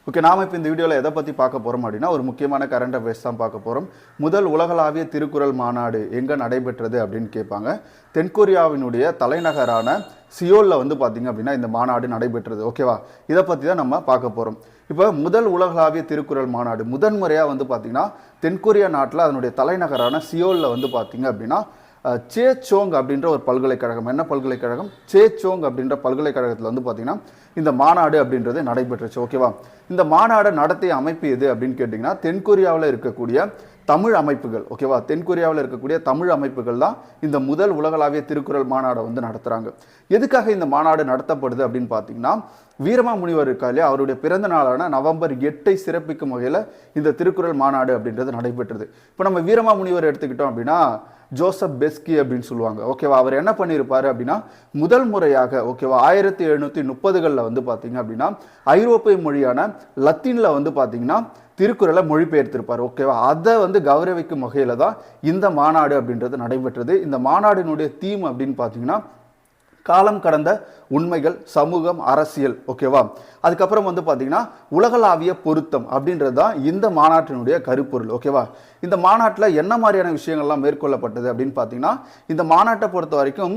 Okay, நாம இப்போ இந்த வீடியோவில் எதை பற்றி பார்க்க போகிறோம் அப்படின்னா ஒரு முக்கியமான கரண்ட் அஃபேர்ஸ் தான் பார்க்க போகிறோம். முதல் உலகளாவிய திருக்குறள் மாநாடு எங்கே நடைபெற்றது அப்படின்னு கேட்பாங்க. தென்கொரியாவினுடைய தலைநகரான சியோலில் வந்து பார்த்தீங்க அப்படின்னா இந்த மாநாடு நடைபெற்றது. ஓகேவா, இதை பற்றி தான் நம்ம பார்க்க போகிறோம். இப்போ முதல் உலகளாவிய திருக்குறள் மாநாடு முதன்முறையாக வந்து பார்த்தீங்கன்னா தென்கொரியா நாட்டில் அதனுடைய தலைநகரான சியோலில் வந்து பார்த்தீங்க அப்படின்னா சேச்சோங் அப்படின்ற ஒரு பல்கலைக்கழகம், என்ன பல்கலைக்கழகம், சேச்சோங் அப்படின்ற பல்கலைக்கழகத்தில் வந்து பார்த்தீங்கன்னா இந்த மாநாடு அப்படின்றது நடைபெற்றுச்சு. ஓகேவா, இந்த மாநாடு நடத்திய அமைப்பு எது அப்படின்னு கேட்டிங்கன்னா தென்கொரியாவில் இருக்கக்கூடிய தமிழ் அமைப்புகள். ஓகேவா, தென்கொரியாவில் இருக்கக்கூடிய தமிழ் அமைப்புகள் தான் இந்த முதல் உலகளாவிய திருக்குறள் மாநாடை வந்து நடத்துகிறாங்க. எதுக்காக இந்த மாநாடு நடத்தப்படுது அப்படின்னு பார்த்தீங்கன்னா வீரமாமுனிவர் இருக்கா இல்லையா, அவருடைய பிறந்த நாளான நவம்பர் 8 சிறப்பிக்கும் வகையில் இந்த திருக்குறள் மாநாடு அப்படின்றது நடைபெற்றது. இப்போ நம்ம வீரமாமுனிவர் எடுத்துக்கிட்டோம் அப்படின்னா ஜோசப் பெஸ்கி அப்படின்னு சொல்லுவாங்க. ஓகேவா, அவர் என்ன பண்ணியிருப்பாரு அப்படின்னா முதல் முறையாக ஓகேவா 1730களில் வந்து பார்த்தீங்க அப்படின்னா ஐரோப்பிய மொழியான லத்தீனில் வந்து பார்த்தீங்கன்னா திருக்குறளை மொழிபெயர்த்திருப்பார். ஓகேவா, அதை வந்து கௌரவிக்கும் வகையில் தான் இந்த மாநாடு அப்படின்றது நடைபெற்றது. இந்த மாநாடினுடைய தீம் அப்படின்னு பார்த்தீங்கன்னா காலம் கடந்த உண்மைகள், சமூகம், அரசியல். ஓகேவா, அதுக்கப்புறம் வந்து பார்த்தீங்கன்னா உலகளாவிய பொருத்தம் அப்படின்றது தான் இந்த மாநாட்டினுடைய கருப்பொருள். ஓகேவா, இந்த மாநாட்டில் என்ன மாதிரியான விஷயங்கள்லாம் மேற்கொள்ளப்பட்டது அப்படின்னு பார்த்தீங்கன்னா இந்த மாநாட்டை பொறுத்த வரைக்கும்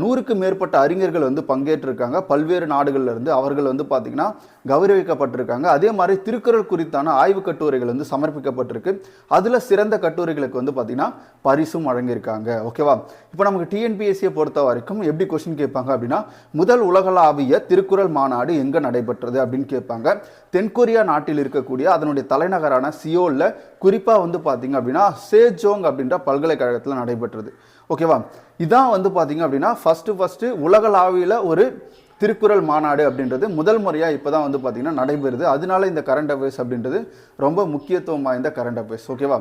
100க்கு மேற்பட்ட அறிஞர்கள் வந்து பங்கேற்றிருக்காங்க. பல்வேறு நாடுகள்ல இருந்து அவர்கள் வந்து பார்த்தீங்கன்னா கௌரவிக்கப்பட்டிருக்காங்க. அதே மாதிரி திருக்குறள் குறித்தான ஆய்வு கட்டுரைகள் வந்து சமர்ப்பிக்கப்பட்டிருக்கு. அதில் சிறந்த கட்டுரைகளுக்கு வந்து பார்த்தீங்கன்னா பரிசும் வழங்கியிருக்காங்க. ஓகேவா, இப்போ நமக்கு டிஎன்பிஎஸ்சியை பொறுத்த வரைக்கும் எப்படி கொஸ்டின் கேட்பாங்க அப்படின்னா முதல் உலகளாவிய திருக்குறள் மாநாடு எங்கே நடைபெற்றது அப்படின்னு கேட்பாங்க. தென்கொரியா நாட்டில் இருக்கக்கூடிய அதனுடைய தலைநகரான சியோலில் குறிப்பாக வந்து பார்த்தீங்க அப்படின்னா சேஜோங் அப்படின்ற பல்கலைக்கழகத்தில் நடைபெற்றது. ஓகேவா, இதான் வந்து பார்த்தீங்க அப்படின்னா ஃபர்ஸ்ட் உலகளாவியில் ஒரு திருக்குறள் மாநாடு அப்படின்றது முதல் முறையாக இப்போ தான் வந்து பார்த்தீங்கன்னா நடைபெறுது. அதனால இந்த கரண்ட் அஃபேர்ஸ் அப்படின்றது ரொம்ப முக்கியத்துவம் வாய்ந்த கரண்ட் அஃபேர்ஸ். ஓகேவா.